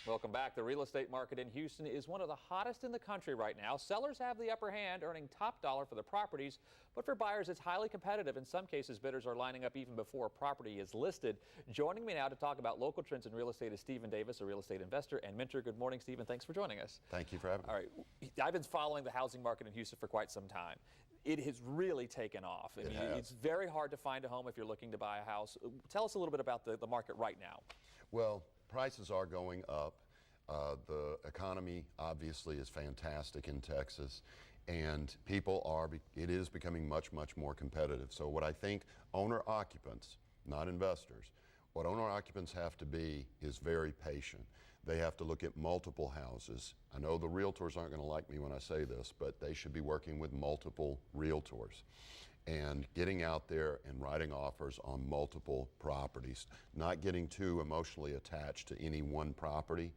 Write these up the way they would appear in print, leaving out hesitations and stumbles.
Welcome back. The real estate market in Houston is one of the hottest in the country right now. Sellers have the upper hand, earning top dollar for the properties, but for buyers it's highly competitive. In some cases, bidders are lining up even before a property is listed. Joining me now to talk about local trends in real estate is Stephen Davis, a real estate investor and mentor. Good morning, Stephen. Thanks for joining us. Thank you for having me. All right, I've been following the housing market in Houston for quite some time. It has really taken off. I mean, it's very hard to find a home if you're looking to buy a house. Tell us a little bit about the market right now. Well, prices are going up. The economy obviously is fantastic in Texas, and it is becoming much more competitive. So what I think owner-occupants, not investors, what owner-occupants have to be is very patient. They have to look at multiple houses. I know the realtors aren't going to like me when I say this, but they should be working with multiple realtors and getting out there and writing offers on multiple properties, not getting too emotionally attached to any one property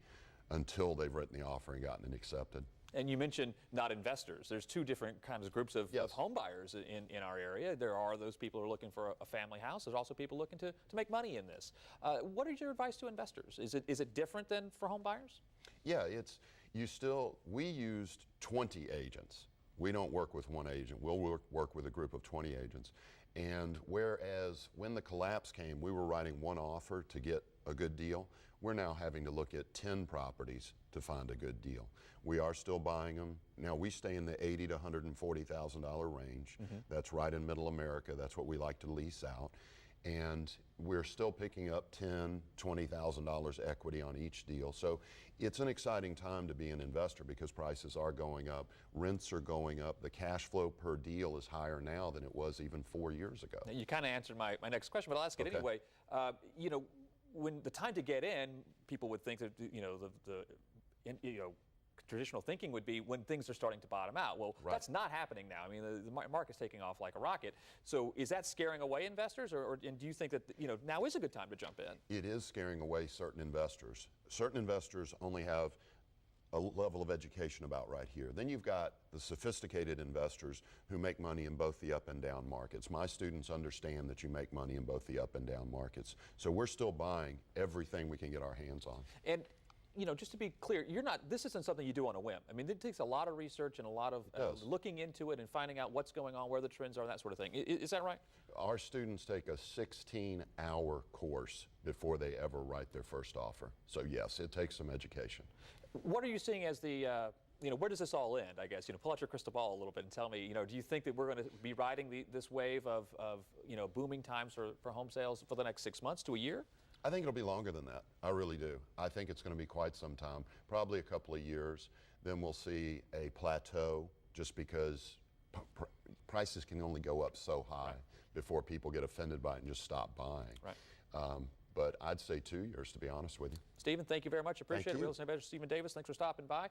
until they've written the offer and gotten it accepted. And you mentioned not investors. There's two different kinds of groups of home buyers in our area. There are those people who are looking for a family house. There's also people looking to make money in this. What is your advice to investors? Is it different than for home buyers? Yeah, we used 20 agents. We don't work with one agent. We'll work with a group of 20 agents. And whereas when the collapse came, we were writing one offer to get a good deal, we're now having to look at 10 properties to find a good deal. We are still buying them. Now we stay in the $80,000 to $140,000 range. That's right in middle America. That's what we like to lease out. And we're still picking up $10,000, $20,000 equity on each deal. So it's an exciting time to be an investor because prices are going up, rents are going up, the cash flow per deal is higher now than it was even 4 years ago. You kind of answered my next question, but I'll ask it anyway. When the time to get in, people would think that the traditional thinking would be when things are starting to bottom out. Well, that's not happening now. I mean, the market's taking off like a rocket. So is that scaring away investors, and do you think that now is a good time to jump in? It is scaring away certain investors. Certain investors only have a level of education about right here. Then you've got the sophisticated investors who make money in both the up and down markets. My students understand that you make money in both the up and down markets. So we're still buying everything we can get our hands on. And just to be clear, this isn't something you do on a whim. I mean, it takes a lot of research and a lot of looking into it and finding out what's going on, where the trends are, that sort of thing. Is that right? Our students take a 16-hour course before they ever write their first offer. So yes, it takes some education. What are you seeing as where does this all end, I guess? Pull out your crystal ball a little bit and tell me, do you think that we're going to be riding this wave of booming times for home sales for the next 6 months to a year? I think it'll be longer than that. I really do. I think it's going to be quite some time, probably a couple of years. Then we'll see a plateau just because prices can only go up so high before people get offended by it and just stop buying. But I'd say 2 years, to be honest with you. Stephen, thank you very much. Appreciate it. Real estate investor Stephen Davis, thanks for stopping by.